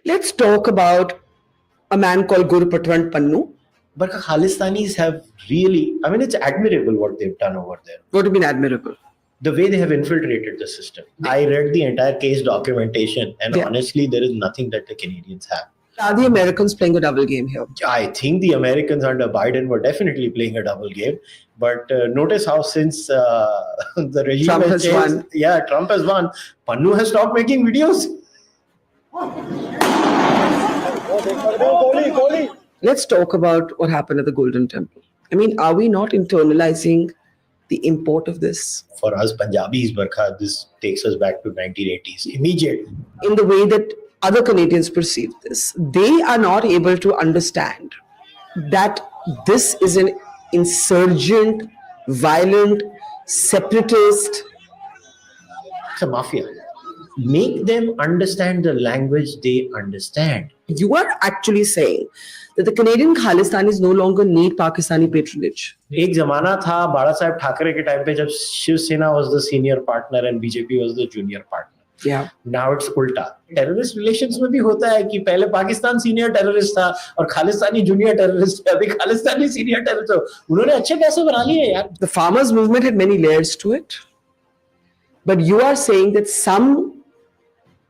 Let's talk about a man called Gurpatwant Pannun. But Khalistanis have really, it's admirable what they've done over there. What do you mean admirable? The way they have infiltrated the system. I read the entire case documentation, and honestly, there is nothing that the Canadians have. Are the Americans playing a double game here? I think the Americans under Biden were definitely playing a double game. But notice how since the regime Trump has changed, won. Yeah, Trump has won. Pannu has stopped making videos. Let's talk about what happened at the Golden Temple. Are we not internalizing the import of this? For us Punjabis, Barkha, this takes us back to 1980s. Immediate. In the way that other Canadians perceive this, they are not able to understand that this is an insurgent, violent, separatist. It's a mafia. Make them understand the language they understand. You are actually saying that the Canadian Khalistanis no longer need Pakistani patronage. एक जमाना था बाला साहब ठाकरे के time पे जब Shiv Sena was the senior partner and BJP was the junior partner. Yeah. Now it's उल्टा. Terrorist relations में भी होता है कि पहले पाकिस्तान senior terrorist था और खालिस्तानी junior terrorist है. अभी खालिस्तानी senior terrorist हो. उन्होंने अच्छे पैसे बना लिए यार. The farmers' movement had many layers to it. But you are saying that some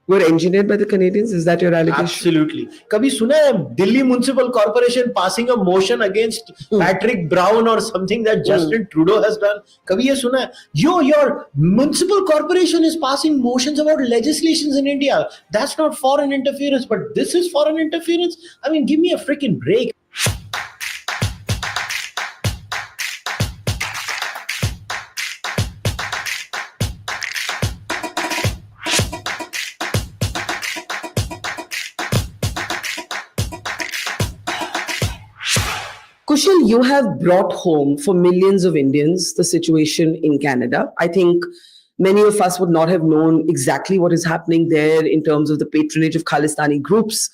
were engineered by the Canadians? Is that your allegation? Absolutely. कभी सुना है Delhi Municipal Corporation passing a motion against Patrick Brown or something that Justin Trudeau has done? कभी ये सुना है? Your municipal corporation is passing motions about legislations in India. That's not foreign interference, but this is foreign interference? Give me a freaking break. Kushal, you have brought home for millions of Indians the situation in Canada. I think many of us would not have known exactly what is happening there in terms of the patronage of Khalistani groups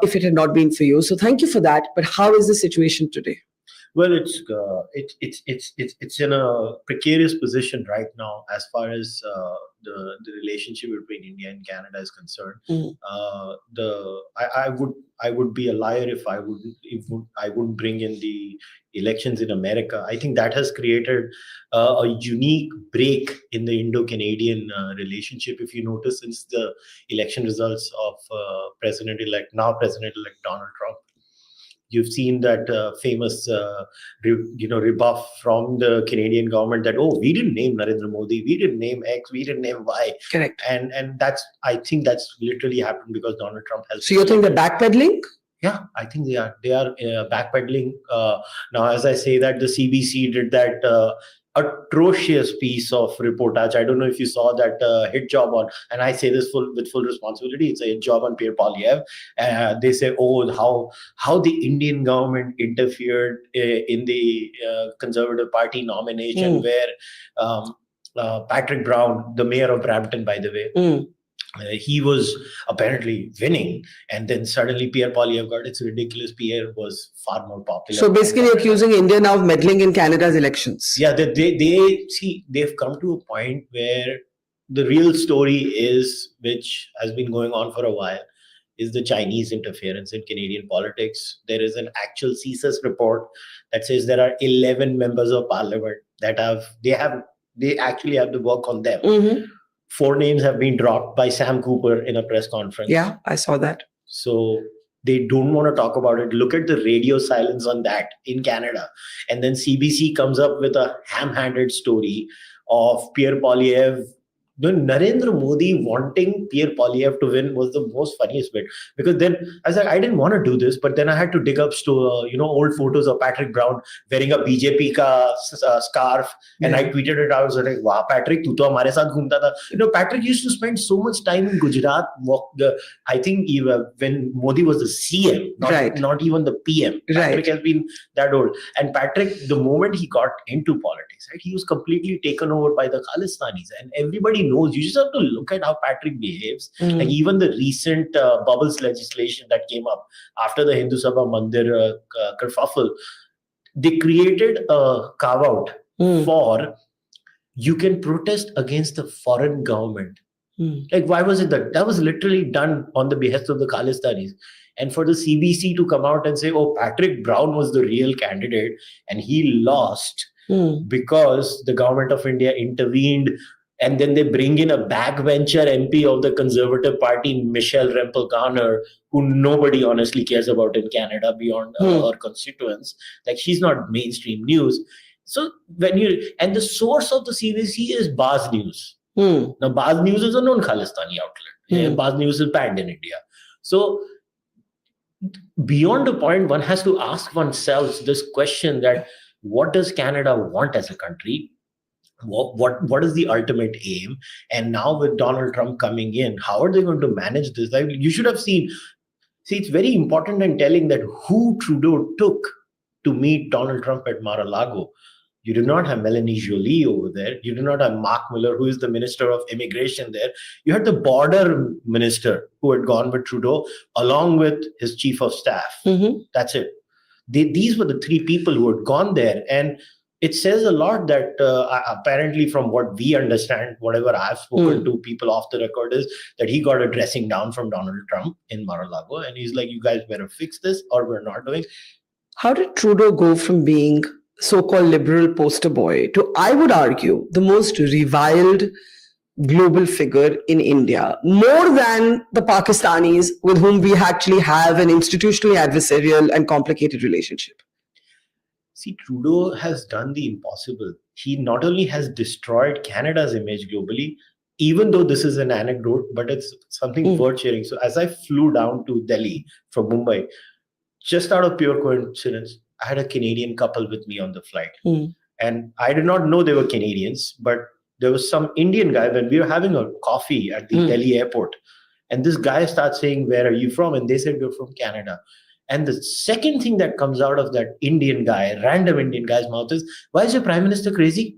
if it had not been for you. So thank you for that. But how is the situation today? Well, it's in a precarious position right now as far as the relationship between India and Canada is concerned. I would be a liar if I wouldn't bring in the elections in America. I think that has created a unique break in the Indo-Canadian relationship. If you notice, since the election results of President-elect Donald Trump, you've seen that famous, rebuff from the Canadian government that, we didn't name Narendra Modi, we didn't name X, we didn't name Y. Correct. And I think that's literally happened because Donald Trump has. So you think they're backpedaling? Yeah, I think they are. They are backpedaling. Now, as I say that, the CBC did that atrocious piece of reportage. I don't know if you saw that hit job on, and I say this with full responsibility, it's a hit job on Pierre Poilievre. They say, how the Indian government interfered in the Conservative Party nomination where Patrick Brown, the mayor of Brampton, by the way, he was apparently winning, and then suddenly Pierre Poilievre got. It's ridiculous. Pierre was far more popular. So basically, accusing India now of meddling in Canada's elections. Yeah, they've come to a point where the real story is, which has been going on for a while, is the Chinese interference in Canadian politics. There is an actual CSIS report that says there are 11 members of parliament that they actually have to work on them. 4 names have been dropped by Sam Cooper in a press conference. Yeah, I saw that. So they don't want to talk about it. Look at the radio silence on that in Canada. And then CBC comes up with a ham-handed story of Pierre Poilievre. Narendra Modi wanting Pierre Poilievre to win was the most funniest bit, because then I was like, I didn't want to do this, but then I had to dig up old photos of Patrick Brown wearing a BJP scarf, and I tweeted it. I was like, wow, Patrick, tu to hamare saath ghumta tha. Patrick used to spend so much time in Gujarat. I think when Modi was the CM, not even the PM. Patrick has been that old. And Patrick, the moment he got into politics, he was completely taken over by the Khalistanis, and everybody knows. You just have to look at how Patrick behaves. Like even the recent bubbles legislation that came up after the Hindu Sabha Mandir kerfuffle, they created a carve-out for you can protest against the foreign government, Like, why was it that was literally done on the behest of the Khalistanis? And for the CBC to come out and say, oh, Patrick Brown was the real candidate and he lost because the government of India intervened, and then they bring in a backbencher MP of the Conservative Party, Michelle Rempel-Garner, who nobody honestly cares about in Canada beyond her constituents. Like, she's not mainstream news. So and the source of the CBC is Baz News. Now, Baz News is a non-Khalistani outlet. Baz News is banned in India. So beyond the point, one has to ask oneself this question that what does Canada want as a country? What is the ultimate aim? And now with Donald Trump coming in, how are they going to manage this? Like, you should have seen. See, it's very important and telling that who Trudeau took to meet Donald Trump at Mar-a-Lago. You do not have Melanie Joly over there. You do not have Mark Miller, who is the Minister of Immigration there. You had the border minister who had gone with Trudeau, along with his chief of staff. That's it. These were the three people who had gone there. And it says a lot that apparently, from what we understand, whatever I've spoken to people off the record, is that he got a dressing down from Donald Trump in Mar-a-Lago. And he's like, you guys better fix this or we're not doing. How did Trudeau go from being so-called liberal poster boy to, I would argue, the most reviled global figure in India, more than the Pakistanis with whom we actually have an institutionally adversarial and complicated relationship? See, Trudeau has done the impossible. He not only has destroyed Canada's image globally, even though this is an anecdote, but it's something worth sharing. So as I flew down to Delhi from Mumbai, just out of pure coincidence, I had a Canadian couple with me on the flight. And I did not know they were Canadians, but there was some Indian guy when we were having a coffee at the Delhi airport. And this guy starts saying, where are you from? And they said, we're from Canada. And the second thing that comes out of that random Indian guy's mouth is, why is your prime minister crazy?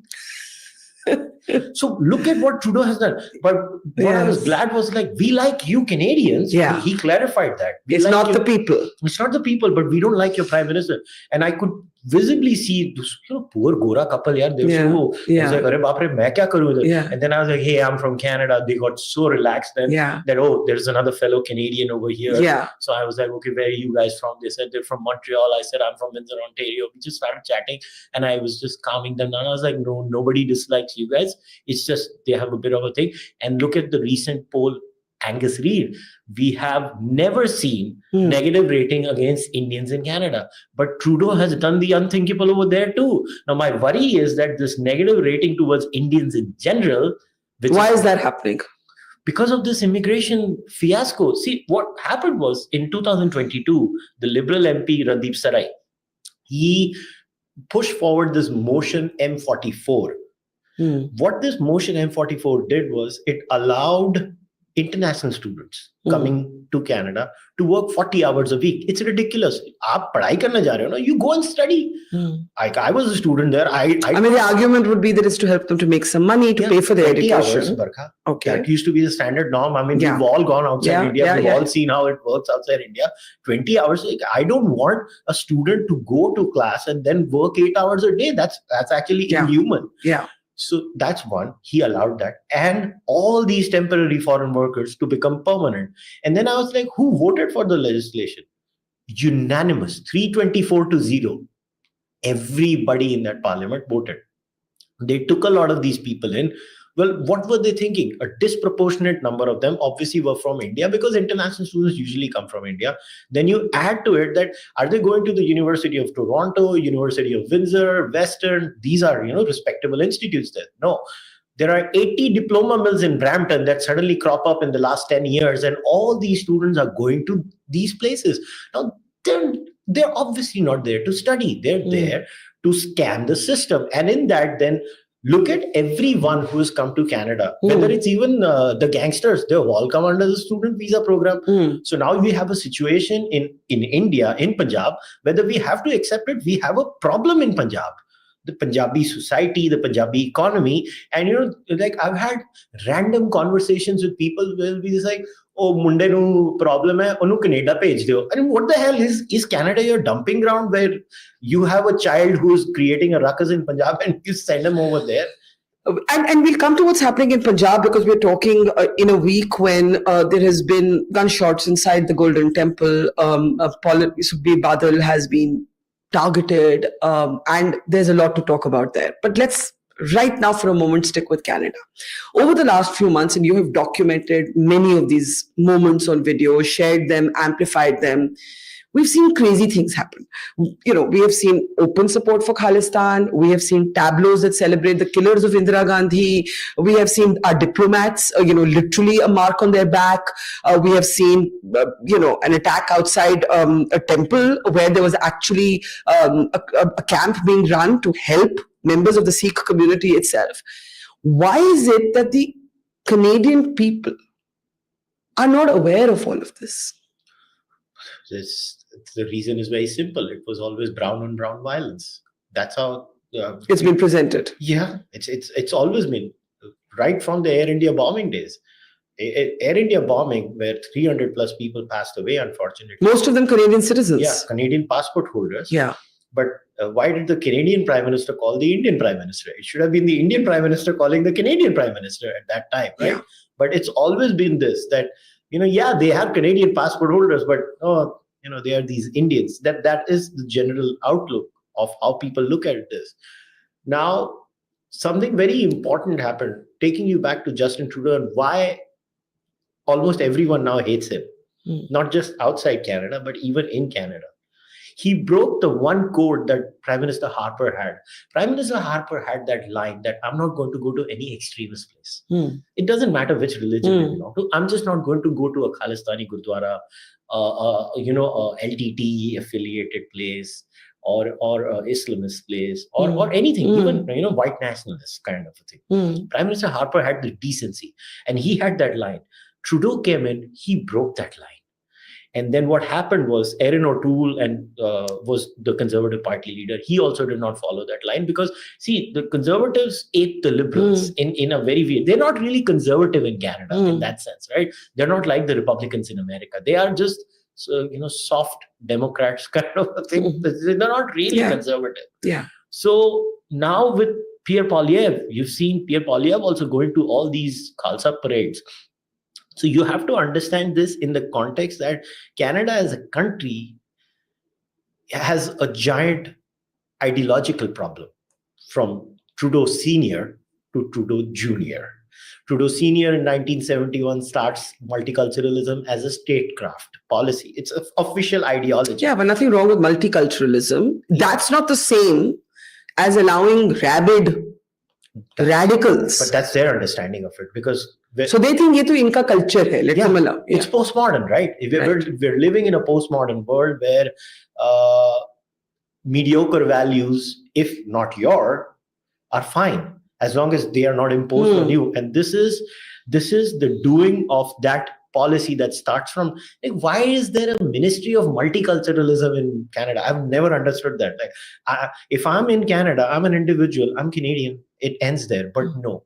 So look at what Trudeau has done. But what I was glad was, like, we like you Canadians. Yeah. He clarified that. It's like not the people. It's not the people, but we don't like your prime minister. And I could visibly see this poor Gora couple. They were so, I was like, Arre baap re, main kya karu idhar? And then I was like, hey, I'm from Canada. They got so relaxed then that, oh, there's another fellow Canadian over here. So I was like, okay, where are you guys from? They said they're from Montreal. I said, I'm from Windsor, Ontario. We just started chatting and I was just calming them down. I was like, no, nobody dislikes you guys. It's just they have a bit of a thing. And look at the recent poll, Angus Reid. We have never seen negative rating against Indians in Canada. But Trudeau has done the unthinkable over there too. Now, my worry is that this negative rating towards Indians in general... Why is that happening? Because of this immigration fiasco. See, what happened was, in 2022, the Liberal MP Randeep Sarai, he pushed forward this motion M44. What this motion M44 did was, it allowed international students coming to Canada to work 40 hours a week. It's ridiculous. Aap padhai karna ja rahe ho na, you go and study. I was a student there. I mean, the argument would be that it's to help them to make some money to pay for their education. Hours, Barkha. Okay. That used to be the standard norm. I mean, we've all gone outside India. We've all seen how it works outside India. 20 hours. Like, I don't want a student to go to class and then work 8 hours a day. That's actually inhuman. So that's one. He allowed that. And all these temporary foreign workers to become permanent. And then I was like, who voted for the legislation? Unanimous. 324-0. Everybody in that parliament voted. They took a lot of these people in. Well, what were they thinking? A disproportionate number of them obviously were from India, because international students usually come from India. Then you add to it that, are they going to the University of Toronto, University of Windsor, Western? These are, respectable institutes there. No. There are 80 diploma mills in Brampton that suddenly crop up in the last 10 years, and all these students are going to these places. Now, they're obviously not there to study. They're there to scam the system. And in that, then, look at everyone who has come to Canada, whether it's even the gangsters, they've all come under the student visa program. So now we have a situation in India, in Punjab, whether we have to accept it, we have a problem in Punjab. The Punjabi society, the Punjabi economy. And, like, I've had random conversations with people where we just like, oh, munde nu problem hai, onu Canada page deo. I mean, what the hell is Canada your dumping ground where you have a child who's creating a ruckus in Punjab and you send him over there? And we'll come to what's happening in Punjab, because we're talking in a week when there has been gunshots inside the Golden Temple. Sukhbir Badal has been targeted, and there's a lot to talk about there. But let's right now for a moment stick with Canada. Over the last few months, and you have documented many of these moments on video, shared them, amplified them, we've seen crazy things happen. We have seen open support for Khalistan. We have seen tableaus that celebrate the killers of Indira Gandhi. We have seen our diplomats, literally a mark on their back. We have seen, an attack outside a temple where there was actually a camp being run to help members of the Sikh community itself. Why is it that the Canadian people are not aware of all of this? The reason is very simple. It was always brown on brown violence. That's how it's been presented. Yeah, it's always been, right from the Air India bombing days. Air India bombing, where 300 plus people passed away, unfortunately. Most of them Canadian citizens. Yeah, Canadian passport holders. Yeah. But why did the Canadian Prime Minister call the Indian Prime Minister? It should have been the Indian Prime Minister calling the Canadian Prime Minister at that time, right? Yeah. But it's always been this, that, they have Canadian passport holders, but they are these Indians. That is the general outlook of how people look at this. Now, something very important happened, taking you back to Justin Trudeau and why almost everyone now hates him, not just outside Canada, but even in Canada. He broke the one code that Prime Minister Harper had. Prime Minister Harper had that line that I'm not going to go to any extremist place. It doesn't matter which religion you belong to. I'm just not going to go to a Khalistani Gurdwara, a LTT affiliated place, or Islamist place, or anything, even white nationalist kind of a thing. Prime Minister Harper had the decency, and he had that line. Trudeau came in, he broke that line. And then what happened was Erin O'Toole was the Conservative Party leader. He also did not follow that line because, see, the Conservatives ate the Liberals in a very weird. They're not really conservative in Canada in that sense, right? They're not like the Republicans in America. They are just, soft Democrats kind of a thing. They're not really conservative. Yeah. So now with Pierre Poilievre, you've seen Pierre Poilievre also going to all these Khalsa parades. So you have to understand this in the context that Canada as a country has a giant ideological problem, from Trudeau Senior to Trudeau Junior. Trudeau Senior in 1971 starts multiculturalism as a statecraft policy. It's an official ideology. Yeah, but nothing wrong with multiculturalism. That's not the same as allowing rabid radicals. But that's their understanding of it, because so they think ye to inka culture hai. Let them allow. It's postmodern, right? We're living in a postmodern world where mediocre values, if not your, are fine as long as they are not imposed on you. And this is the doing of that policy that starts from, like, why is there a ministry of multiculturalism in Canada? I've never understood that. Like, if I'm in Canada, I'm an individual, I'm Canadian, it ends there. But no.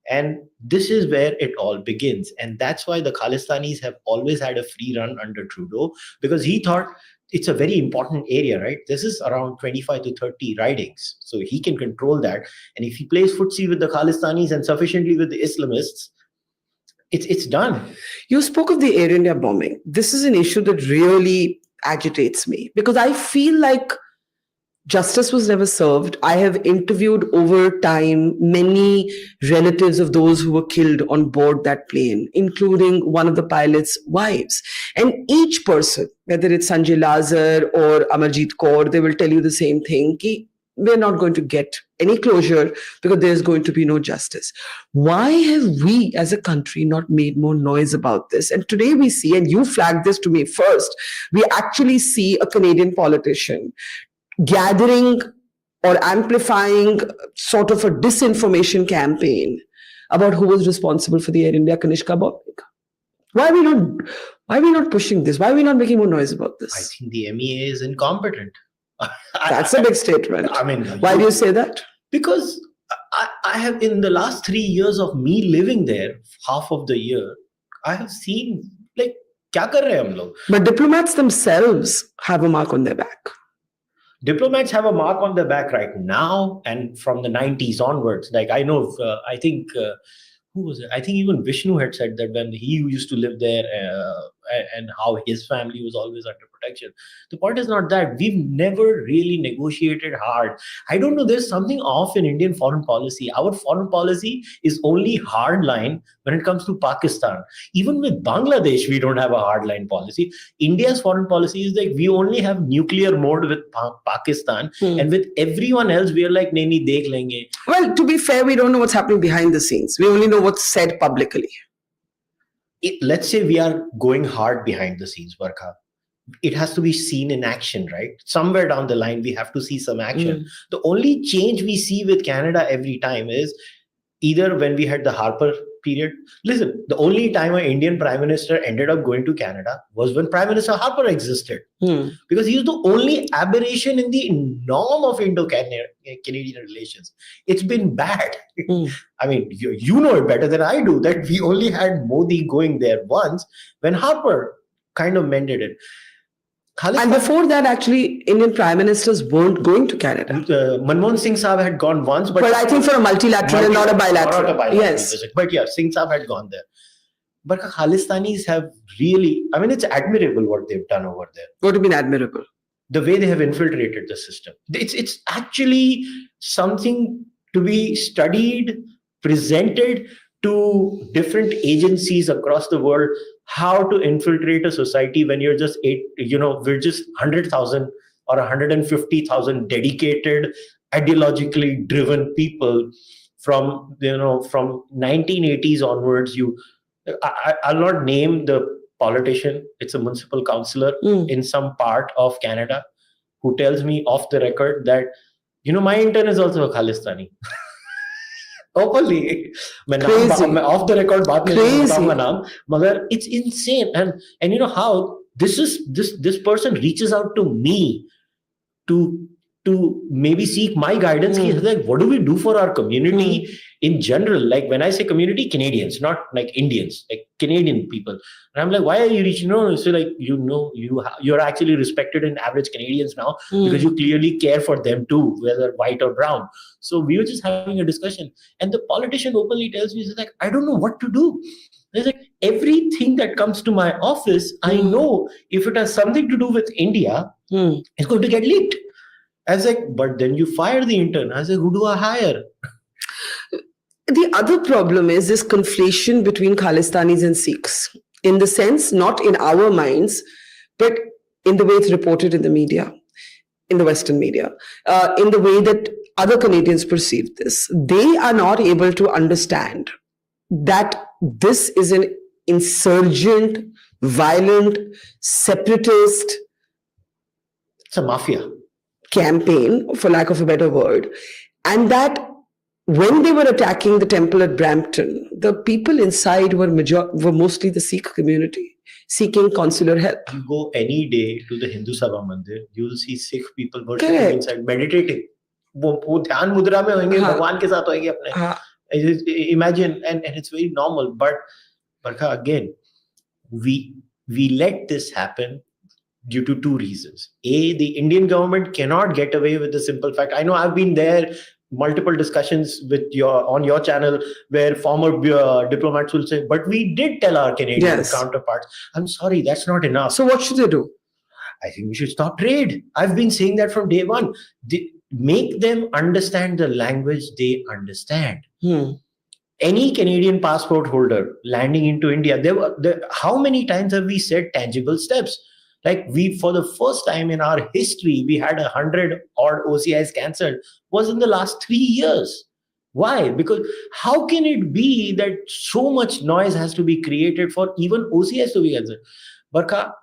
And this is where it all begins. And that's why the Khalistanis have always had a free run under Trudeau, because he thought it's a very important area, right? This is around 25 to 30 ridings. So he can control that. And if he plays footsie with the Khalistanis and sufficiently with the Islamists, it's done. You spoke of the Air India bombing. This is an issue that really agitates me, because I feel like justice was never served. I have interviewed over time many relatives of those who were killed on board that plane, including one of the pilot's wives. And each person, whether it's Sanjay Lazar or Amarjeet Kaur, they will tell you the same thing. We're not going to get any closure because there's going to be no justice. Why have we as a country not made more noise about this? And today we see, and you flagged this to me first, we actually see a Canadian politician gathering or amplifying sort of a disinformation campaign about who was responsible for the Air India Kanishka bombing. Why are we not pushing this? Why are we not making more noise about this? I think the MEA is incompetent. That's a big statement. I mean, why do you say that? Because I have, in the last 3 years of me living there, half of the year, I have seen, like, kya kar rahe hum log? But diplomats themselves have a mark on their back. Diplomats have a mark on their back right now and from the 90s onwards. Like I know, I think, who was it? I think even Vishnu had said that when he used to live there and how his family was always under protection. The point is not that. We've never really negotiated hard. I don't know, there's something off in Indian foreign policy. Our foreign policy is only hard line when it comes to Pakistan. Even with Bangladesh, we don't have a hard line policy. India's foreign policy is like we only have nuclear mode with Pakistan, and with everyone else, we are like, nahi, dekh lenge. Well, to be fair, we don't know what's happening behind the scenes. We only know what's said publicly. Let's say we are going hard behind the scenes, Barkha. It has to be seen in action, right? Somewhere down the line, we have to see some action. The only change we see with Canada every time is either when we had the Harper period. Listen, the only time an Indian Prime Minister ended up going to Canada was when Prime Minister Harper existed. Because he was the only aberration in the norm of Indo-Canadian relations. It's been bad. I mean, you know it better than I do, that we only had Modi going there once when Harper kind of mended it. Khalistan, and before that, actually, Indian prime ministers weren't going to Canada. Manmohan Singh Saab had gone once, but I think for a multilateral and not a bilateral. Not a bilateral yes. visit. But yeah, Singh Saab had gone there. But Khalistanis have really, I mean, it's admirable what they've done over there. What do you mean admirable? The way they have infiltrated the system. It's actually something to be studied, presented to different agencies across the world, how to infiltrate a society when you're just we're just 100,000 or 150,000 dedicated, ideologically driven people from 1980s onwards. I'll not name the politician. It's a municipal councillor in some part of Canada who tells me off the record that, my intern is also a Khalistani. Openly, off the record, crazy. It's insane, and you know how this person reaches out to me to maybe seek my guidance. He's like, what do we do for our community in general? Like when I say community, Canadians, not like Indians, like Canadian people. And I'm like, why are you reaching out? So like, you're actually respected in average Canadians now because you clearly care for them too, whether white or brown. So we were just having a discussion, and the politician openly tells me, he's like, I don't know what to do. There's like everything that comes to my office, I know if it has something to do with India, it's going to get leaked. I was like, but then you fire the intern. I was like, who do I hire? The other problem is this conflation between Khalistanis and Sikhs, in the sense, not in our minds, but in the way it's reported in the media, in the Western media, in the way that other Canadians perceive this. They are not able to understand that this is an insurgent, violent, separatist. It's a mafia campaign, for lack of a better word, and that when they were attacking the temple at Brampton, the people inside were mostly the Sikh community seeking consular help. You go any day to the Hindu Sabha Mandir, you will see Sikh people worshipping inside, meditating. वो ध्यान मुद्रा में होंगे, भगवान के साथ होंगे अपने. Imagine, and it's very normal. But Barkha, again, we let this happen due to two reasons. A, the Indian government cannot get away with the simple fact. I know I've been there, multiple discussions on your channel where former diplomats will say, but we did tell our Canadian counterparts. I'm sorry, that's not enough. So what should they do? I think we should stop trade. I've been saying that from day one. Make them understand the language they understand. Any Canadian passport holder landing into India, how many times have we said tangible steps? Like for the first time in our history, we had 100 odd OCIs cancelled, was in the last 3 years. Why? Because how can it be that so much noise has to be created for even OCIs to be cancelled? Barkha,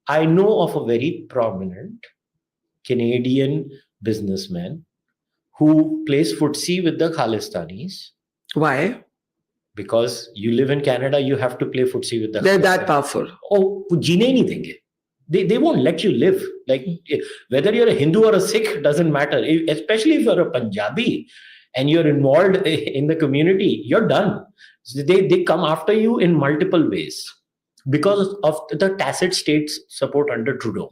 I know of a very prominent Canadian businessman who plays footsie with the Khalistanis. Why? Because you live in Canada, you have to play footsie with the They're that powerful. Oh, jeene nahi denge. They won't let you live. Like whether you're a Hindu or a Sikh doesn't matter. Especially if you're a Punjabi and you're involved in the community, you're done. So they come after you in multiple ways because of the tacit state support under Trudeau.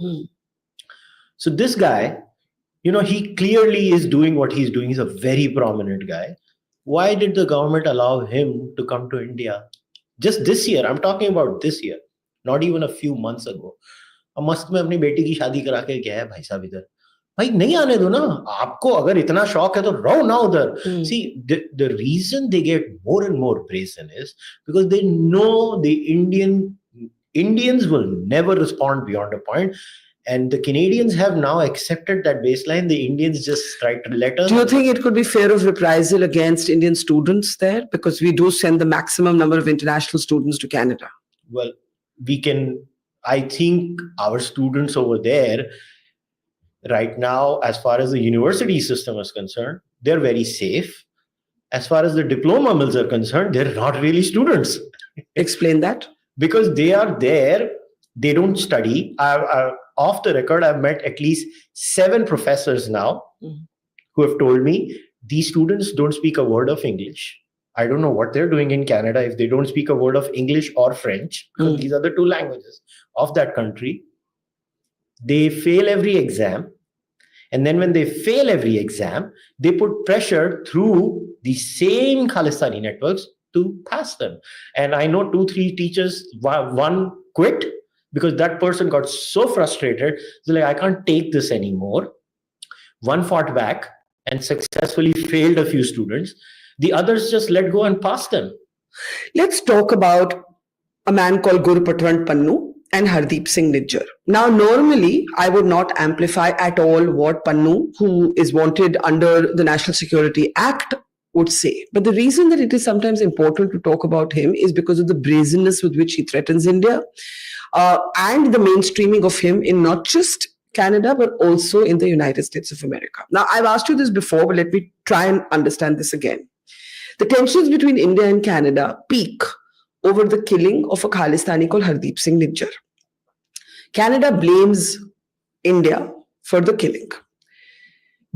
So this guy, he clearly is doing what he's doing. He's a very prominent guy. Why did the government allow him to come to India? Just this year, I'm talking about this year, not even a few months ago. मस्त में अपनी बेटी की शादी करा के गया है भाई साहब इधर. भाई नहीं आने दो ना. आपको अगर इतना शौक है तो रहो ना उधर. See, the reason they get more and more brazen is because they know the Indians will never respond beyond a point. And the Canadians have now accepted that baseline. The Indians just write letters. Do you think it could be fear of reprisal against Indian students there? Because we do send the maximum number of international students to Canada. Well, I think our students over there right now, as far as the university system is concerned, they're very safe. As far as the diploma mills are concerned, they're not really students. Explain that. Because they are there, they don't study. Off the record, I've met at least 7 professors now who have told me these students don't speak a word of English. I don't know what they're doing in Canada if they don't speak a word of English or French. Because these are the 2 languages of that country. They fail every exam. And then when they fail every exam, they put pressure through the same Khalistani networks to pass them. And I know 2-3 teachers, one quit because that person got so frustrated. They're like, I can't take this anymore. One fought back and successfully failed a few students. The others just let go and pass them. Let's talk about a man called Gurpatwant Pannun and Hardeep Singh Nijjar. Now, normally, I would not amplify at all what Pannu, who is wanted under the National Security Act, would say. But the reason that it is sometimes important to talk about him is because of the brazenness with which he threatens India and the mainstreaming of him in not just Canada, but also in the United States of America. Now, I've asked you this before, but let me try and understand this again. The tensions between India and Canada peak over the killing of a Khalistani called Hardeep Singh Nijjar. Canada blames India for the killing.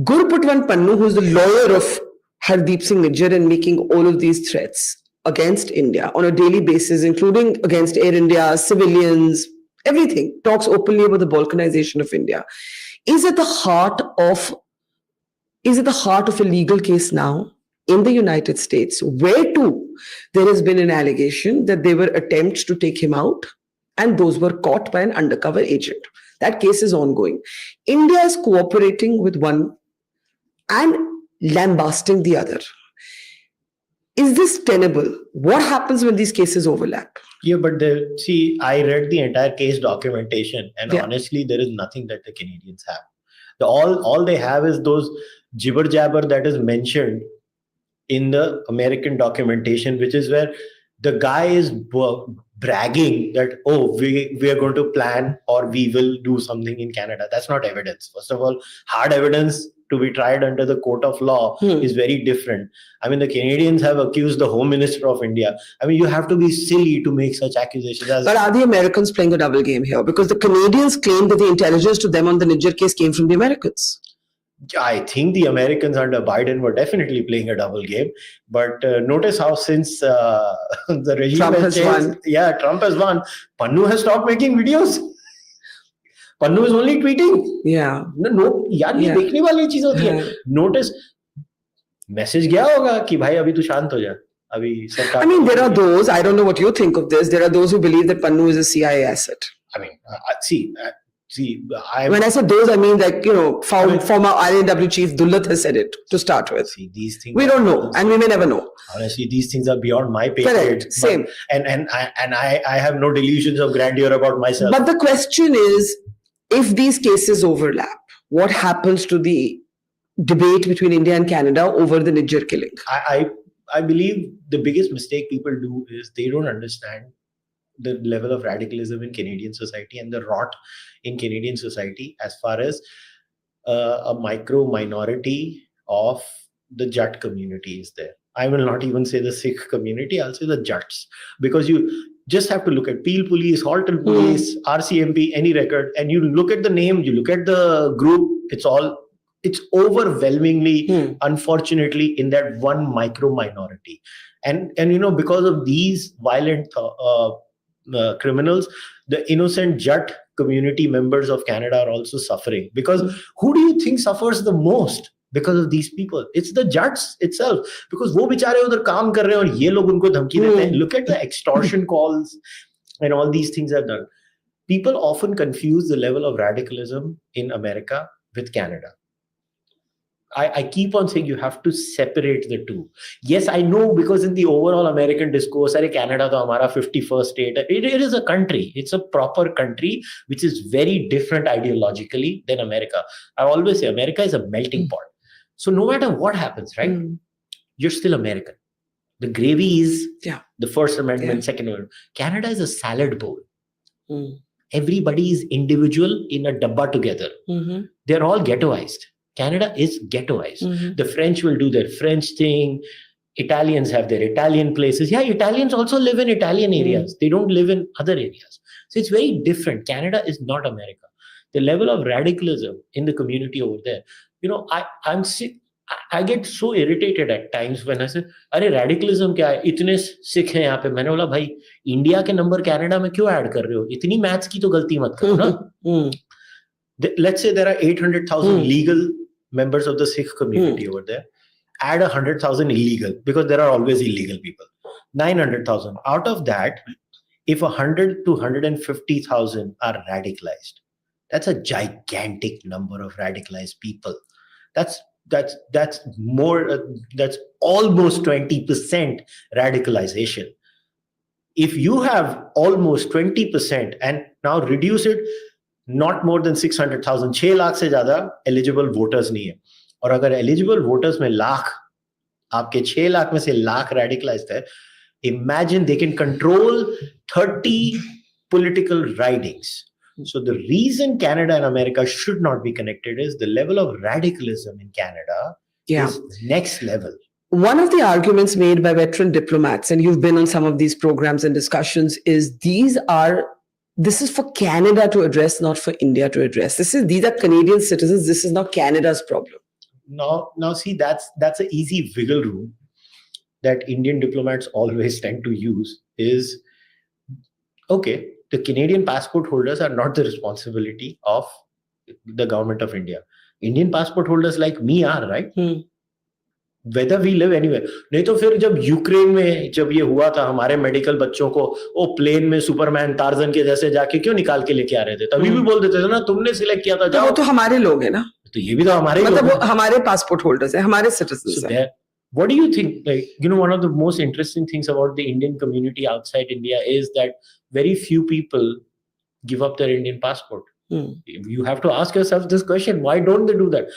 Gurpatwant Pannun, who is the lawyer of Hardeep Singh Nijjar and making all of these threats against India on a daily basis, including against Air India, civilians, everything, talks openly about the balkanization of India, is at the heart of a legal case now in the United States, where too there has been an allegation that there were attempts to take him out and those were caught by an undercover agent. That case is ongoing. India is cooperating with one and lambasting the other. Is this tenable? What happens when these cases overlap? Yeah, but I read the entire case documentation, and honestly, there is nothing that the Canadians have. All they have is those jibber jabber that is mentioned in the American documentation, which is where the guy is bragging that, we are going to plan or we will do something in Canada. That's not evidence. First of all, hard evidence to be tried under the court of law is very different. I mean, the Canadians have accused the Home Minister of India. I mean, you have to be silly to make such accusations. But are the Americans playing a double game here? Because the Canadians claim that the intelligence to them on the Nijjar case came from the Americans. I think the Americans under Biden were definitely playing a double game. But notice how since the regime Trump has changed, won. Trump has won, Pannu has stopped making videos. Pannu is only tweeting. Yeah. No, ये देखने वाली चीज होती है. Notice, message गया होगा कि भाई अभी तू शांत हो जा. अभी सरकार. I mean, there are those, I don't know what you think of this, there are those who believe that Pannu is a CIA asset. I mean, when I say those, I mean like, former INW chief Dullat has said it to start with. See, these things we don't know, and we may never know. Honestly, these things are beyond my pay grade. Correct, same. And I have no delusions of grandeur about myself. But the question is, if these cases overlap, what happens to the debate between India and Canada over the Nijjar killing? I believe the biggest mistake people do is they don't understand the level of radicalism in Canadian society and the rot in Canadian society as far as a micro minority of the Jat community is there. I will not even say the Sikh community, I'll say the Jats. Because you just have to look at Peel Police, Halton Police, RCMP, any record, and you look at the name, you look at the group, it's overwhelmingly, unfortunately, in that one micro minority. And because of these violent criminals, the innocent Jat community members of Canada are also suffering. Because who do you think suffers the most because of these people? It's the Jats itself. Because वो बेचारे उधर काम कर रहे हैं और ये लोग उनको धमकी देते हैं. Look at the extortion calls and all these things are done. People often confuse the level of radicalism in America with Canada. I keep on saying you have to separate the two. Yes, I know, because in the overall American discourse, Canada to hamara 51st state. It is a country. It's a proper country, which is very different ideologically than America. I always say America is a melting pot. So no matter what happens, right? You're still American. The gravy is the First Amendment, Second Amendment. Canada is a salad bowl. Everybody is individual in a dabba together. They're all ghettoized. Canada is ghettoized. The French will do their French thing. Italians have their Italian places. Yeah, Italians also live in Italian areas. They don't live in other areas. So it's very different. Canada is not America. The level of radicalism in the community over there, I'm sick. I get so irritated at times when I say, "अरे radicalism क्या है? इतने सिख हैं यहाँ पे." मैंने बोला, भाई इंडिया के नंबर कनाडा में क्यों ऐड कर रहे हो? इतनी मैथ्स की तो गलती मत करो ना. Let's say there are 800,000 legal members of the Sikh community over there. Add 100,000 illegal, because there are always illegal people. 900,000. Out of that, if 100 to 150,000 are radicalized, that's a gigantic number of radicalized people. That's more. That's almost 20% radicalization. If you have almost 20% and now reduce it, not more than 600,000, 6 lakh से ज़्यादा eligible voters नहीं है. और अगर eligible voters में लाख, आपके 6 लाख में से लाख radicalized है, imagine they can control 30 political ridings. So the reason Canada and America should not be connected is the level of radicalism in Canada is next level. One of the arguments made by veteran diplomats, and you've been on some of these programs and discussions, is this is for Canada to address, not for India to address. These are Canadian citizens. This is not Canada's problem. Now see, that's an easy wiggle room that Indian diplomats always tend to use is, okay, the Canadian passport holders are not the responsibility of the government of India. Indian passport holders like me are, right? Whether we live anywhere. नहीं तो फिर जब Ukraine में जब ये हुआ था, हमारे मेडिकल बच्चों को वो प्लेन में सुपरमैन टार्जन के जैसे जाके क्यों निकाल के लेके आ रहे थे? तभी भी बोल देते थे ना, तुमने सिलेक्ट किया था, जाओ. वो तो हमारे लोग हैं ना. तो ये भी तो हमारे लोग हैं. मतलब हमारे पासपोर्ट होल्डर्स हैं, हमारे सिटीजंस हैं. What do you think? One of the most interesting things about the Indian community outside India is that very few people give up their Indian passport. You have to ask yourself this question: why don't they do that?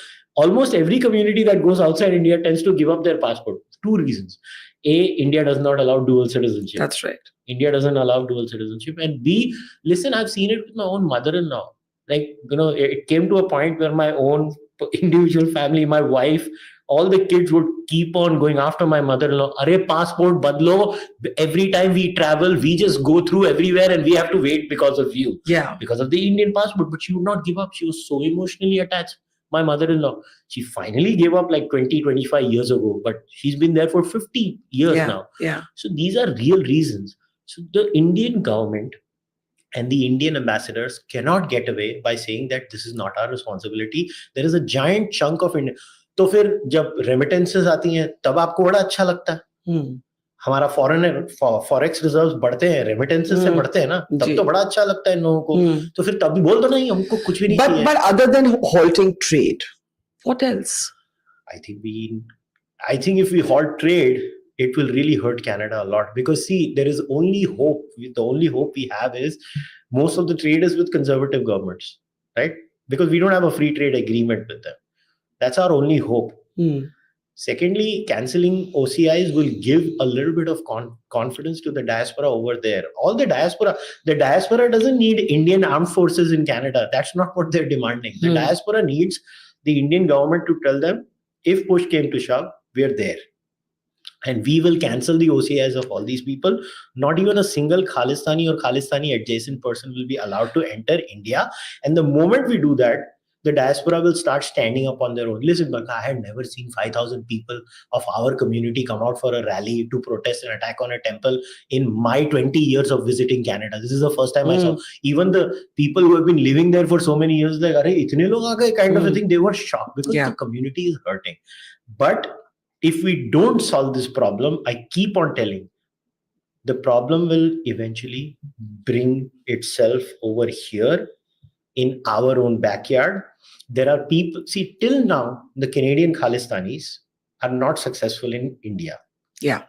Almost every community that goes outside India tends to give up their passport. 2 reasons. A, India does not allow dual citizenship. That's right. India doesn't allow dual citizenship. And B, listen, I've seen it with my own mother-in-law. It came to a point where my own individual family, my wife, all the kids would keep on going after my mother-in-law. Arey, passport badlo. Every time we travel, we just go through everywhere and we have to wait because of you. Yeah. Because of the Indian passport. But she would not give up. She was so emotionally attached. My mother-in-law, she finally gave up like 20, 25 years ago, but she's been there for 50 years now. Yeah. So these are real reasons. So the Indian government and the Indian ambassadors cannot get away by saying that this is not our responsibility. There is a giant chunk of India. तो फिर जब remittances आती हैं, तब आपको बड़ा अच्छा लगता है. हमारा फॉरेक्स रिजर्व्स बढ़ते हैं, रेमिटेंसेस से बढ़ते हैं ना, तब तो बड़ा अच्छा लगता है इन लोगों को. तो फिर तब भी बोल दो नहीं, हमको कुछ भी नहीं चाहिए. But other than halting trade, what else? I think if we halt trade, it will really hurt Canada a lot, because see, there is only hope. The only hope we have is most of the trade is with conservative governments, right? Because we don't have a free trade agreement with them. That's our only hope. Secondly, cancelling OCIs will give a little bit of confidence to the diaspora over there. The diaspora doesn't need Indian armed forces in Canada. That's not what they're demanding. The diaspora needs the Indian government to tell them, if push came to shove, we're there. And we will cancel the OCIs of all these people. Not even a single Khalistani or Khalistani adjacent person will be allowed to enter India. And the moment we do that, the diaspora will start standing up on their own. Listen, Barkha, I had never seen 5,000 people of our community come out for a rally to protest an attack on a temple in my 20 years of visiting Canada. This is the first time I saw. Even the people who have been living there for so many years, like, "Arey, itne log aa gaye," kind of a thing, they were shocked because the community is hurting. But if we don't solve this problem, I keep on telling, the problem will eventually bring itself over here in our own backyard. There are people, see, till now, the Canadian Khalistanis are not successful in India. Yeah.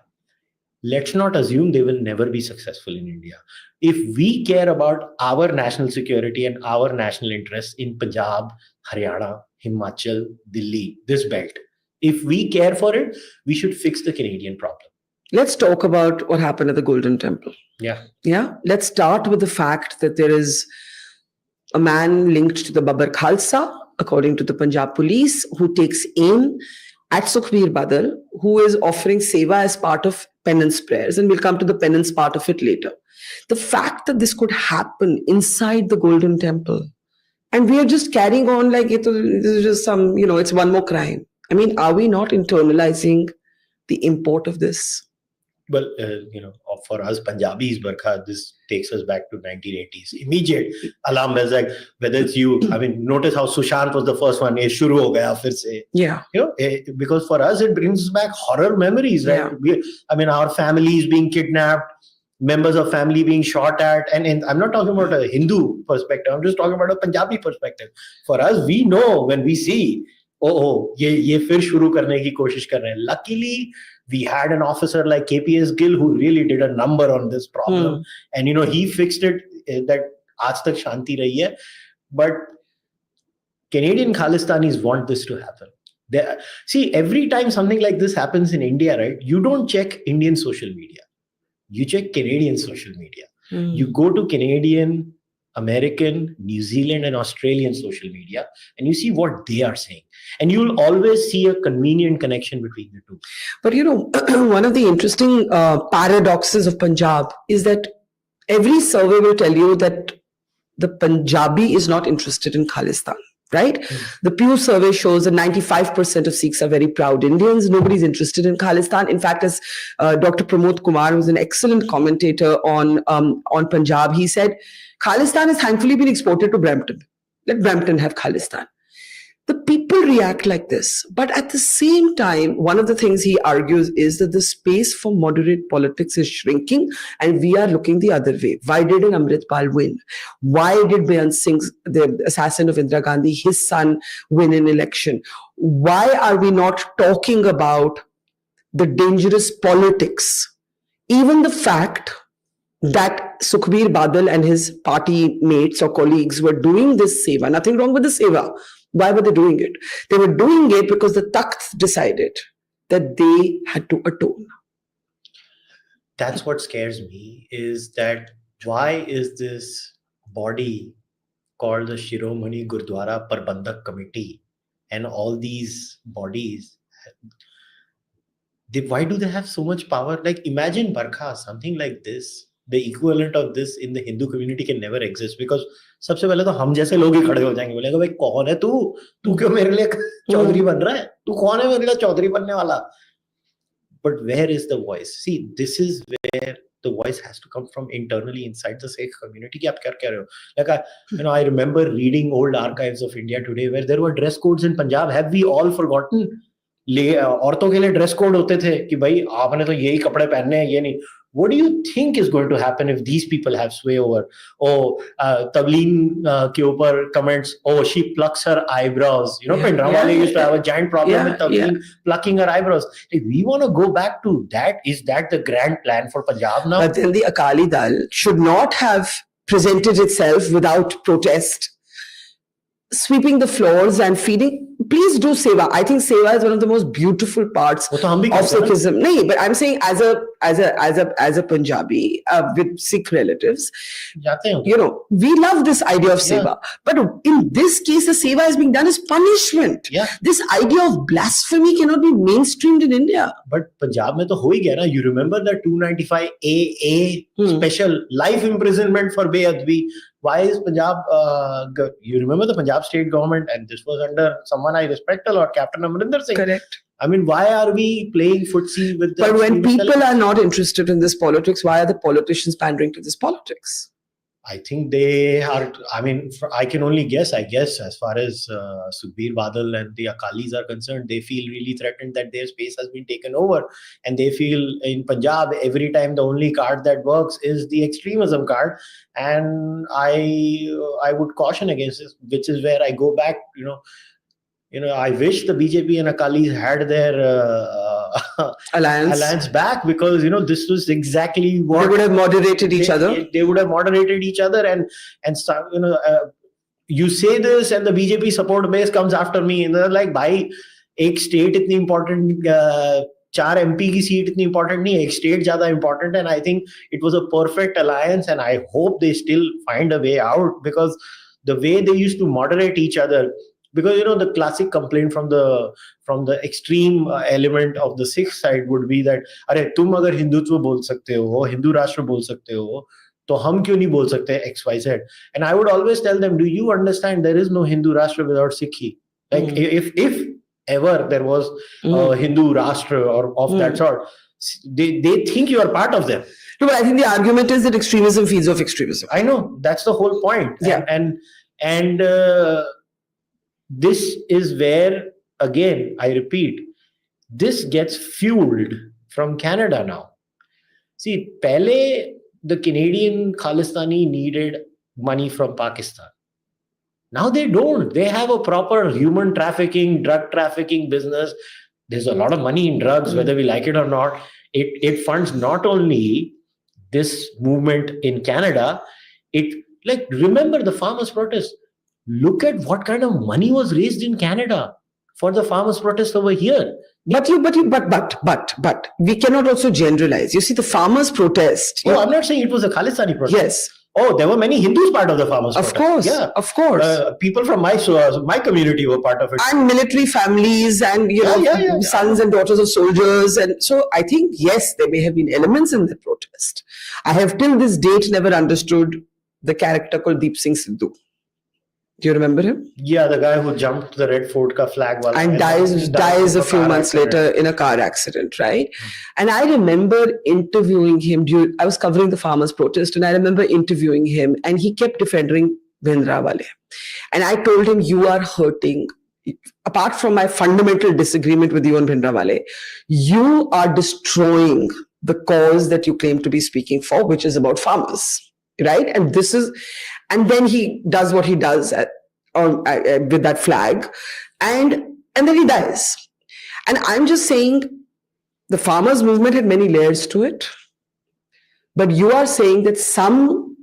Let's not assume they will never be successful in India. If we care about our national security and our national interests in Punjab, Haryana, Himachal, Delhi, this belt, if we care for it, we should fix the Canadian problem. Let's talk about what happened at the Golden Temple. Yeah. Yeah. Let's start with the fact that there is a man linked to the Babar Khalsa, according to the Punjab police, who takes aim at Sukhbir Badal, who is offering seva as part of penance prayers. And we'll come to the penance part of it later. The fact that this could happen inside the Golden Temple, and we are just carrying on like this is just some, it's one more crime. I mean, are we not internalizing the import of this? Well, for us Punjabis, Barkha, this takes us back to 1980s. Immediate alarm bells, like whether it's you. I mean, notice how Sushant was the first one. Shuru ho gaya fir se. Yeah. Because for us, it brings back horror memories, right? Yeah. Our families being kidnapped, members of family being shot at. And I'm not talking about a Hindu perspective. I'm just talking about a Punjabi perspective. For us, we know when we see, ye fir shuru karne ki koshish kar rahe hain. Luckily, we had an officer like KPS Gill who really did a number on this problem. And, he fixed it, that aaj tak shanti rahi hai. But Canadian Khalistanis want this to happen. See, every time something like this happens in India, right, you don't check Indian social media. You check Canadian social media. You go to Canadian, American, New Zealand, and Australian social media, and you see what they are saying. And you'll always see a convenient connection between the two. But one of the interesting paradoxes of Punjab is that every survey will tell you that the Punjabi is not interested in Khalistan, right? The Pew survey shows that 95% of Sikhs are very proud Indians. Nobody's interested in Khalistan. In fact, as Dr. Pramod Kumar, who's an excellent commentator on Punjab, he said, Khalistan has thankfully been exported to Brampton. Let Brampton have Khalistan. The people react like this. But at the same time, one of the things he argues is that the space for moderate politics is shrinking and we are looking the other way. Why did an Amritpal win? Why did Beyant Singh, the assassin of Indira Gandhi, his son, win an election? Why are we not talking about the dangerous politics? Even the fact that Sukhbir Badal and his party mates or colleagues were doing this seva. Nothing wrong with the seva. Why were they doing it? They were doing it because the Takht decided that they had to atone. That's what scares me, is that why is this body called the Shiromani Gurdwara Prabandhak Committee and all these bodies, why do they have so much power? Like, imagine, Barkha, something like this, the equivalent of this in the Hindu community can never exist, because सबसे पहले तो हम जैसे लोग ही खड़े हो जाएंगे, बोलेंगे भाई कौन है तू क्यों मेरे लिए चौधरी बन रहा है, तू कौन है मेरे लिए चौधरी बनने वाला? But where is the voice? See, this is where the voice has to come from internally inside the Sikh community. कि आप क्या कह रहे हो? Like I remember reading old archives of India Today where there were dress codes in Punjab. Have we all forgotten? औरतों के लिए dress code होते थे कि भाई आपने तो यही कपड़े पहनने हैं, ये नहीं. What do you think is going to happen if these people have sway over? Tavleen ke upar comments, she plucks her eyebrows. Pindrawale used to have a giant problem with Tavleen plucking her eyebrows. If we want to go back to that, is that the grand plan for Punjab now? But then the Akali Dal should not have presented itself without protest, sweeping the floors and feeding. Please do seva. I think seva is one of the most beautiful parts of Sikhism. No, but I'm saying as a Punjabi with Sikh relatives, we love this idea of seva. But in this case, the seva is being done as punishment. This idea of blasphemy cannot be mainstreamed in India. But Punjab mein to ho hi gaya na. You remember the 295 AA special life imprisonment for Beadbi. why is Punjab, you remember the Punjab state government, and this was under someone I respect a lot, Captain Amrinder Singh. Correct. I mean, why are we playing footsie with the... But when people are not interested in this politics, why are the politicians pandering to this politics? I think they are, I mean, I can only guess, as far as Sukhbir Badal and the Akalis are concerned, they feel really threatened that their space has been taken over. And they feel in Punjab, every time the only card that works is the extremism card. And I would caution against this, which is where I go back, I wish the BJP and Akalis had their alliance back, because this was exactly what they would have moderated each other. They would have moderated each other and start, you say this and the BJP support base comes after me, and they're like, "Bhai, एक state इतनी important, 4 MP की seat इतनी important नहीं है, एक state ज़्यादा important." And I think it was a perfect alliance, and I hope they still find a way out, because the way they used to moderate each other. Because the classic complaint from the extreme element of the Sikh side would be that, अरे तुम अगर हिंदुत्व बोल सकते हो, हिंदू राष्ट्र बोल सकते हो, तो हम क्यों नहीं बोल सकते XYZ? And I would always tell them, do you understand there is no Hindu Rashtra without Sikhi? Like if ever there was a Hindu Rashtra or of that sort, they think you are part of them. No, but I think the argument is that extremism feeds off extremism. I know, that's the whole point. Yeah. And this is where, again, I repeat, this gets fueled from Canada now. See, pehle the Canadian Khalistani needed money from Pakistan. Now they don't. They have a proper human trafficking, drug trafficking business. There's a lot of money in drugs, whether we like it or not. It funds not only this movement in Canada, remember the farmers' protest. Look at what kind of money was raised in Canada for the farmers' protest over here. But we cannot also generalize. You see, the farmers' protest. Oh, I'm not saying it was a Khalistani protest. Yes. Oh, there were many Hindus part of the farmers' protest. Of course. Yeah. Of course. People from my community were part of it. And military families and, sons and daughters of soldiers. And so I think, yes, there may have been elements in that protest. I have till this date never understood the character called Deep Singh Sidhu. Do you remember him? Yeah, the guy who jumped the Red Fort ka flag and dies a few months later in a car accident, right? And I remember interviewing him. I was covering the farmers' protest, and I remember interviewing him, and he kept defending Bhindranwale. And I told him, you are hurting. Apart from my fundamental disagreement with you on Bhindranwale, you are destroying the cause that you claim to be speaking for, which is about farmers, right? And then he does what he does with that flag, and then he dies. And I'm just saying, the farmers' movement had many layers to it, but you are saying that some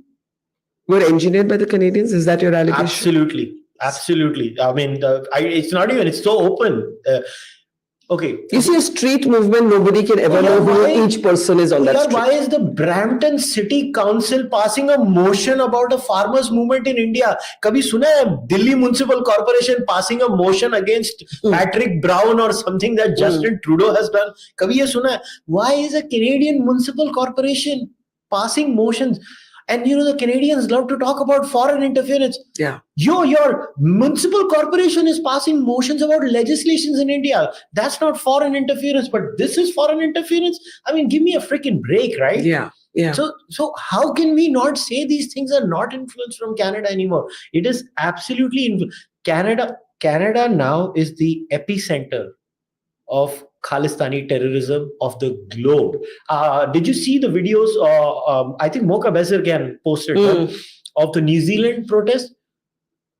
were engineered by the Canadians. Is that your allegation? Absolutely. I mean, it's so open. Okay. You see, a street movement, nobody can ever know who each person is on that street. Why is the Brampton City Council passing a motion about a farmers movement in India? Kabhi suna hai Delhi Municipal Corporation passing a motion against Patrick Brown or something that Justin Trudeau has done? Kabhi ye suna hai? Why is a Canadian Municipal Corporation passing motions? And the Canadians love to talk about foreign interference. Yeah. Your municipal corporation is passing motions about legislations in India. That's not foreign interference, but this is foreign interference. I mean, give me a freaking break, right? Yeah. So how can we not say these things are not influenced from Canada anymore? It is absolutely Canada. Canada now is the epicenter of Khalistani terrorism of the globe. Did you see the videos? I think Mocha Besser can post it of the New Zealand protest.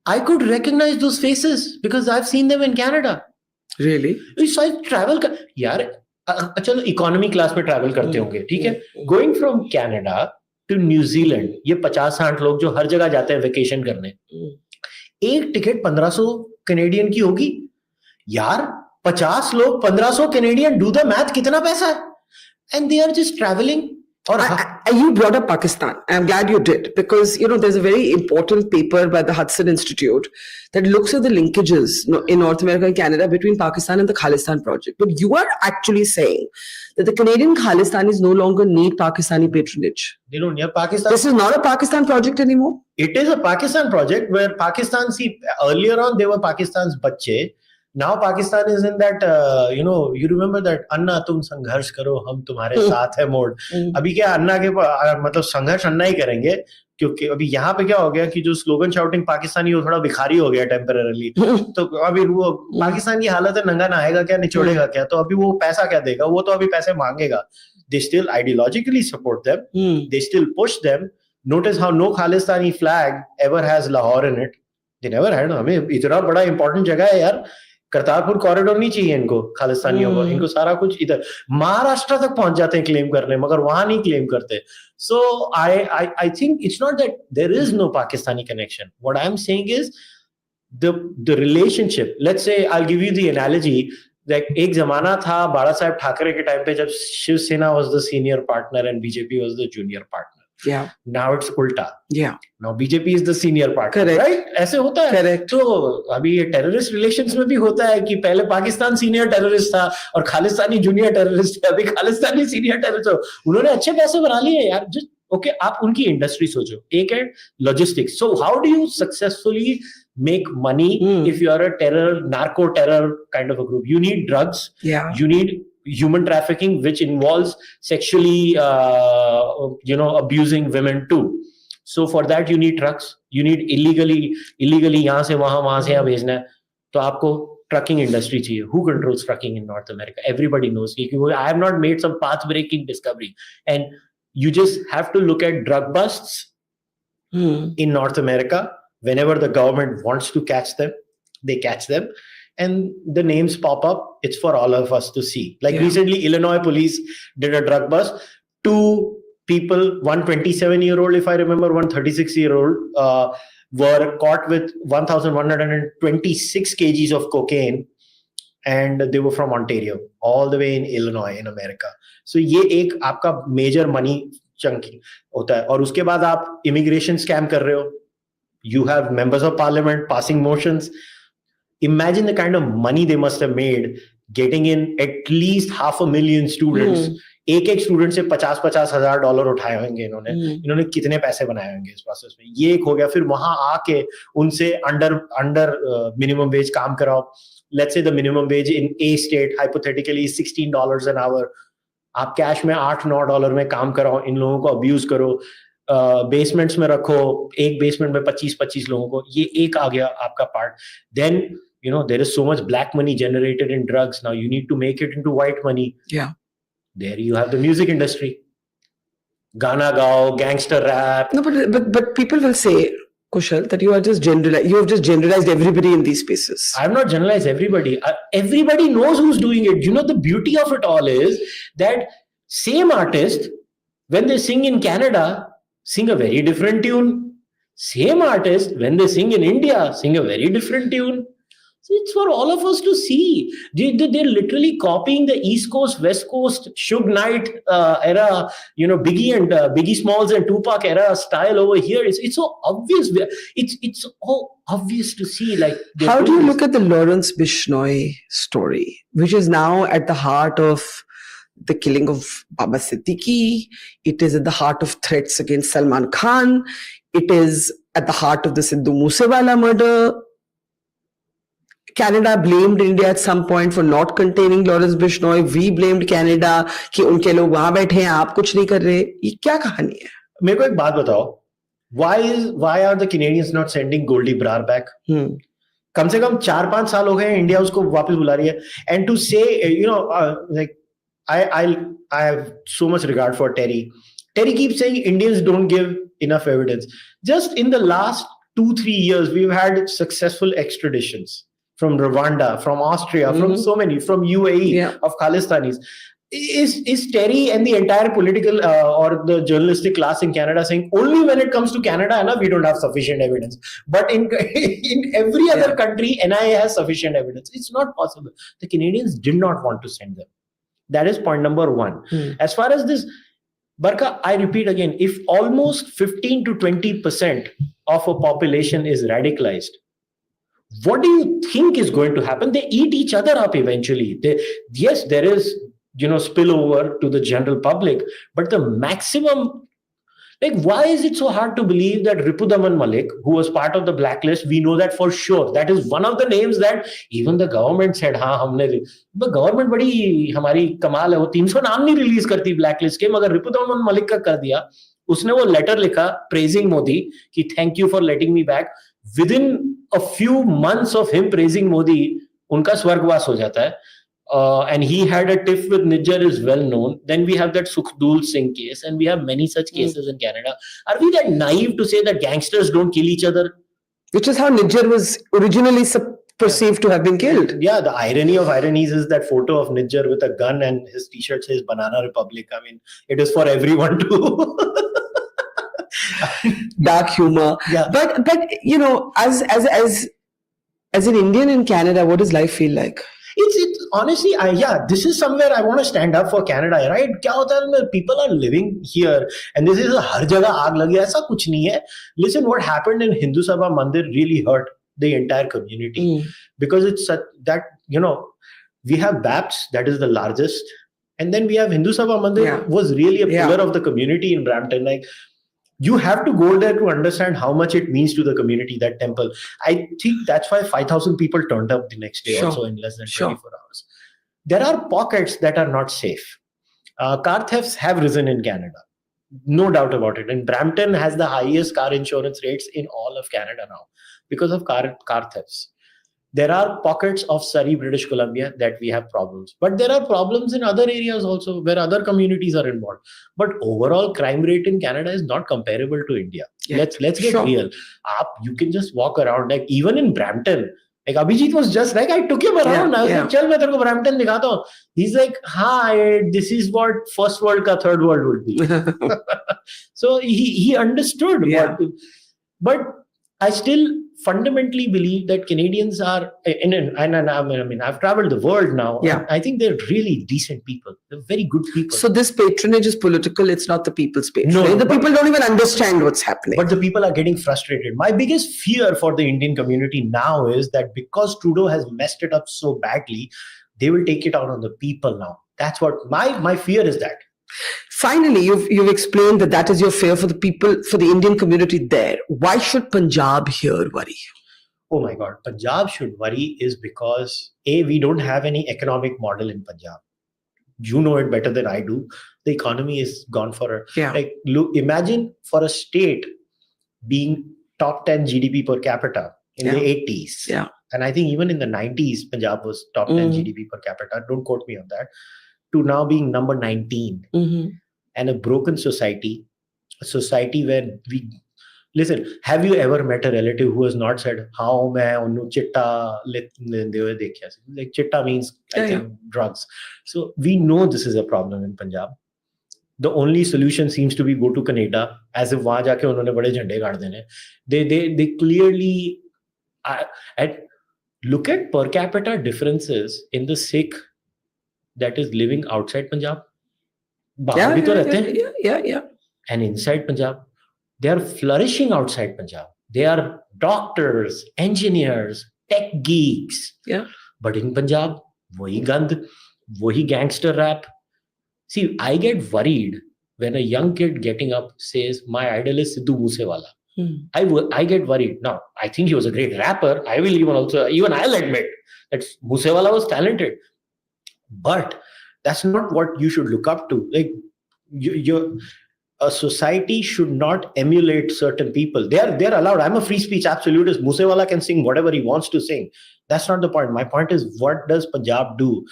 I could recognize those faces because I've seen them in Canada. Really? So I travel. Yaar, चलो economy class में travel करते होंगे, ठीक है? Going from Canada to New Zealand, ये 50-60 लोग जो हर जगह जाते हैं vacation करने, एक टिकट 1500 कैनेडियन की होगी. यार 50 लोग 1500 कैनेडियन, do the math, कितना पैसा है? And they are just traveling You brought up Pakistan. I'm glad you did, because there's a very important paper by the Hudson Institute that looks at the linkages in North America and Canada between Pakistan and the Khalistan project. But you are actually saying that the Canadian Khalistanis no longer need Pakistani patronage. They don't need Pakistan. This is not a Pakistan project anymore. It is a Pakistan project where Pakistan, earlier on they were Pakistan's bacche. Now Pakistan is in that, you remember that अन्ना तुम संघर्ष करो हम तुम्हारे साथ है mode. अभी क्या अन्ना के मतलब संघर्ष अन्ना ही करेंगे, क्योंकि अभी यहाँ पे क्या हो गया कि जो स्लोगन शाउटिंग पाकिस्तानी वो थोड़ा भिखारी हो गया टेम्पररली. तो अभी वो पाकिस्तान की हालत है, नंगा नहाएगा क्या, निचोड़ेगा क्या, तो अभी वो पैसा क्या देगा, वो तो अभी पैसे मांगेगा. They still ideologically support them. They still push them. Notice how no Khalistani flag ever has Lahore in it. They never had. हमें इतना बड़ा important जगह है यार. करतारपुर कॉरिडोर नहीं चाहिए इनको, खालिस्तानियों को. इनको सारा कुछ इधर महाराष्ट्र तक पहुंच जाते हैं क्लेम करने, मगर वहां नहीं क्लेम करते. So I think it's not that there is no Pakistani connection. What I am saying is the relationship. Let's say I will give you the analogy. एक जमाना था बाला साहेब ठाकरे के टाइम पे जब Shiv Sena was the senior partner and BJP was the junior partner. Yeah. Now it's ulta. Yeah. Now BJP is the senior partner. Correct. Right? ऐसे होता है. Correct. तो अभी ये टेररिस्ट रिलेशंस में भी होता है कि पहले पाकिस्तान सीनियर टेररिस्ट था और खालिस्तानी जूनियर टेररिस्ट है. अभी खालिस्तानी सीनियर टेररिस्ट हो. उन्होंने अच्छे पैसे बना लिए यार. ओके, आप उनकी इंडस्ट्री सोचो. एक है logistics. So how do you successfully make money if you are a narco-terror kind of a group? You need drugs. Yeah. You need human trafficking, which involves sexually, abusing women too. So for that you need trucks. You need illegally यहाँ से वहाँ से यहाँ भेजना है, तो आपको trucking industry चाहिए. Who controls trucking in North America? Everybody knows. I have not made some path-breaking discovery, and you just have to look at drug busts in North America. Whenever the government wants to catch them, they catch them. And the names pop up. It's for all of us to see. Like recently, Illinois police did a drug bust. 2 people, one 27-year-old, if I remember, one 36-year-old, were caught with 1,126 kgs of cocaine. And they were from Ontario, all the way in Illinois, in America. So ये एक आपका major money chunking होता है. और उसके बाद आप immigration scam कर रहे हो. You have members of parliament passing motions. Imagine the kind of money they must have made getting in at least 500,000 students. एक स्टूडेंट से $50,000 उठाए होंगे इन्होंने कितने पैसे बनाए होंगे इस प्रोसेस में. ये एक हो गया. फिर वहां आके उनसे अंडर मिनिमम वेज काम कराओ. Let's say the minimum ways in A state hypothetically $16 an hour. आप कैश में $8-9 में काम कराओ. इन लोगों को अब्यूज करो. बेसमेंट्स में रखो. एक बेसमेंट में 25 लोगों को. ये एक आ गया आपका part. Then there is so much black money generated in drugs. Now you need to make it into white money. Yeah. There you have the music industry. Gana gao, gangster rap. No, but people will say, Kushal, that you have just generalized everybody in these spaces. I have not generalized everybody. Everybody knows who's doing it. The beauty of it all is that same artist, when they sing in Canada, sing a very different tune. Same artist, when they sing in India, sing a very different tune. So it's for all of us to see. They're literally copying the East Coast, West Coast, Suge Knight era, Biggie and Biggie Smalls and Tupac era style over here. It's so obvious. It's so obvious to see. Like, how do you look at the Lawrence Bishnoi story, which is now at the heart of the killing of Baba Siddiqui? It is at the heart of threats against Salman Khan. It is at the heart of the Sidhu Moosewala murder. Canada blamed India at some point for not containing Lawrence Bishnoi. We blamed Canada कि उनके लोग वहां बैठे हैं, आप कुछ नहीं कर रहे. ये क्या कहानी है? मेरे को एक बात बताओ. Why are the Canadians not sending Goldie Brar back? कम से कम 4-5 साल हो गए इंडिया उसको वापस बुला रही है. And to say, like, I have so much regard for Terry. Terry keeps saying Indians don't give enough evidence. Just in the last 2-3 years, we've had successful extraditions from Rwanda, from Austria, from so many, from UAE, of Khalistanis. Is Terry and the entire political or the journalistic class in Canada saying only when it comes to Canada, we don't have sufficient evidence, but in every other country, NIA has sufficient evidence? It's not possible. The Canadians did not want to send them. That is point number one. As far as this Barkha, I repeat again, if almost 15 to 20% of a population is radicalized, what do you think is going to happen? They eat each other up eventually. Yes, there is, spillover to the general public, but the maximum, like, why is it so hard to believe that Ripudaman Malik, who was part of the blacklist, we know that for sure. That is one of the names that even the government said, the government बड़ी हमारी कमाल है, वो 300 नाम नहीं release करती blacklist के, मगर Ripudaman Malik का कर दिया. उसने वो लेटर लिखा praising Modi कि thank you for letting me back. Within a few months of him praising Modi, उनका स्वर्गवास हो जाता है. And he had a tiff with Nijjar is well known. Then we have that Sukhdul Singh case, and we have many such cases in Canada. Are we that naive to say that gangsters don't kill each other? Which is how Nijjar was originally perceived to have been killed. Yeah, the irony of ironies is that photo of Nijjar with a gun and his t-shirt says Banana Republic. I mean, it is for everyone to... Dark humor. Yeah. But as an Indian in Canada, what does life feel like? It's honestly, this is somewhere I want to stand up for Canada, right? क्या होता है, people are living here and this is हर जगह आग लगी, ऐसा कुछ नहीं है. Listen, what happened in Hindu Sabha Mandir really hurt the entire community because it's such that, we have BAPS, that is the largest, and then we have Hindu Sabha Mandir was really a pillar of the community in Brampton. Like, you have to go there to understand how much it means to the community, that temple. I think that's why 5,000 people turned up the next day also in less than 24 hours. There are pockets that are not safe. Car thefts have risen in Canada. No doubt about it. And Brampton has the highest car insurance rates in all of Canada now because of car thefts. There are pockets of Surrey, British Columbia that we have problems. But there are problems in other areas also where other communities are involved. But overall crime rate in Canada is not comparable to India. Yeah. Let's get real. You can just walk around, like even in Brampton. Like Abhijit was just like, I took him around. I was like, chal, main tere ko Brampton dikhata hu. He's like, this is what first world ka third world would be. So he understood. But I still fundamentally believe that Canadians are, and I've traveled the world now. And I think they're really decent people. They're very good people. So this patronage is political. It's not the people's patronage. No, the people don't even understand what's happening. But the people are getting frustrated. My biggest fear for the Indian community now is that because Trudeau has messed it up so badly, they will take it out on the people now. That's what my fear is that. Finally, you've explained that is your fear for the people, for the Indian community there. Why should Punjab here worry? Oh my God, Punjab should worry is because we don't have any economic model in Punjab. You know it better than I do. The economy is gone for like, look, imagine for a state being top 10 GDP per capita in the 80s. Yeah. And I think even in the 90s, Punjab was top 10 GDP per capita. Don't quote me on that. To now being number 19 and a broken society, a society where listen, have you ever met a relative who has not said, how main onnu chitta lende hue dekhya? Like chitta means, I think, drugs. So we know this is a problem in Punjab. The only solution seems to be go to Canada, as if wahan jaake unhone bade jhande gaad dene. They clearly, look at per capita differences in the Sikh that is living outside Punjab. And inside Punjab, they are flourishing outside Punjab. They are doctors, engineers, tech geeks. But in Punjab, wahi gand, wahi gangster rap. See, I get worried when a young kid getting up says, my idol is Sidhu Moosewala. I get worried. Now, I think he was a great rapper. I will even I'll admit that Moosewala was talented. But that's not what you should look up to. Like, a society should not emulate certain people. They're allowed. I'm a free speech absolutist. Moosewala can sing whatever he wants to sing. That's not the point. My point is, what does Punjab do?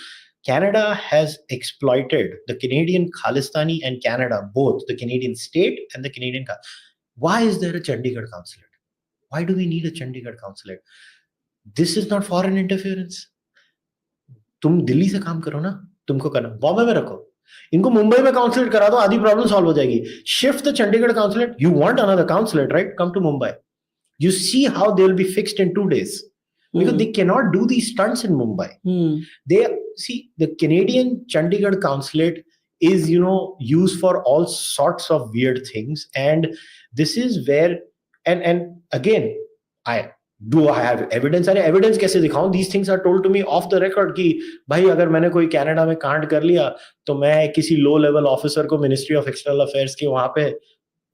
Canada has exploited the Canadian Khalistani and Canada, both the Canadian state and the Canadian. Why is there a Chandigarh consulate? Why do we need a Chandigarh consulate? This is not foreign interference. तुम दिल्ली से काम करो ना, तुमको करना बॉम्बे में रखो, इनको मुंबई में काउंसलेट करा दो, आधी प्रॉब्लम सॉल्व हो जाएगी. Shift the Chandigarh consulate. You want another consulate, right? Come to Mumbai. You see how they will be fixed in 2 days because they cannot do these stunts in Mumbai. They see the Canadian Chandigarh consulate is, used for all sorts of weird things. And this is where, and again, I have evidence? अरे evidence कैसे दिखाऊं? These things are told to me off the record कि भाई अगर मैंने कोई Canada में कांड कर लिया तो मैं किसी लो लेवल ऑफिसर को मिनिस्ट्री ऑफ एक्सटर्नल अफेयर्स के वहां पे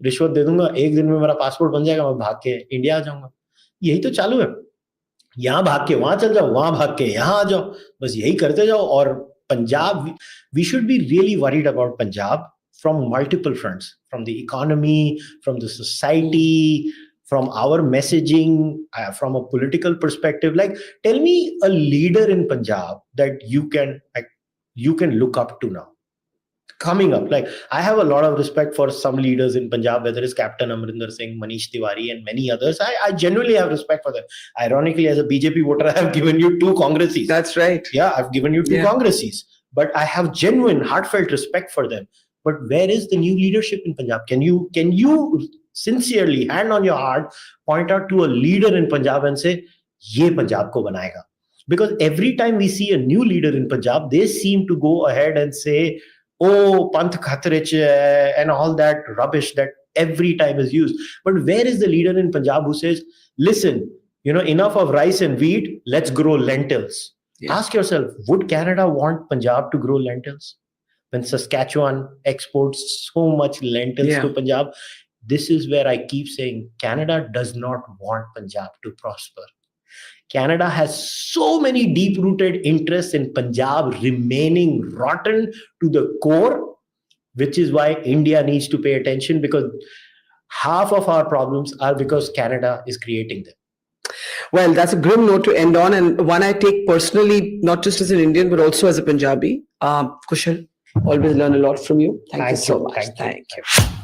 रिश्वत दे दूंगा, एक दिन में मेरा पासपोर्ट बन जाएगा, मैं भाग के इंडिया आ जाऊंगा. यही तो चालू है. यहाँ भाग के वहां चल जाओ, वहां भाग के यहाँ आ जाओ, बस यही करते जाओ. और Punjab, we should be really worried about Punjab from multiple fronts, from the economy, from the society, from our messaging, from a political perspective. Like, tell me a leader in Punjab that you can look up to now coming up. Like, I have a lot of respect for some leaders in Punjab, whether it's Captain Amrinder Singh, Manish Tiwari, and many others. I genuinely have respect for them. Ironically, as a BJP voter, I have given you 2 congresses. That's right. Yeah, I've given you 2 congresses, but I have genuine, heartfelt respect for them. But where is the new leadership in Punjab? Can you sincerely, hand on your heart, point out to a leader in Punjab and say, "Ye Punjab ko banayega"? Because every time we see a new leader in Punjab, they seem to go ahead and say, "Oh, Panth Khatre ch hai," and all that rubbish that every time is used. But where is the leader in Punjab who says, "Listen, enough of rice and wheat, let's grow lentils"? Yeah. Ask yourself, would Canada want Punjab to grow lentils? When Saskatchewan exports so much lentils to Punjab, this is where I keep saying Canada does not want Punjab to prosper. Canada has so many deep-rooted interests in Punjab remaining rotten to the core, which is why India needs to pay attention, because half of our problems are because Canada is creating them. Well, that's a grim note to end on, and one I take personally, not just as an Indian, but also as a Punjabi. Kushal, always learn a lot from you. Thank you so much. Thank you.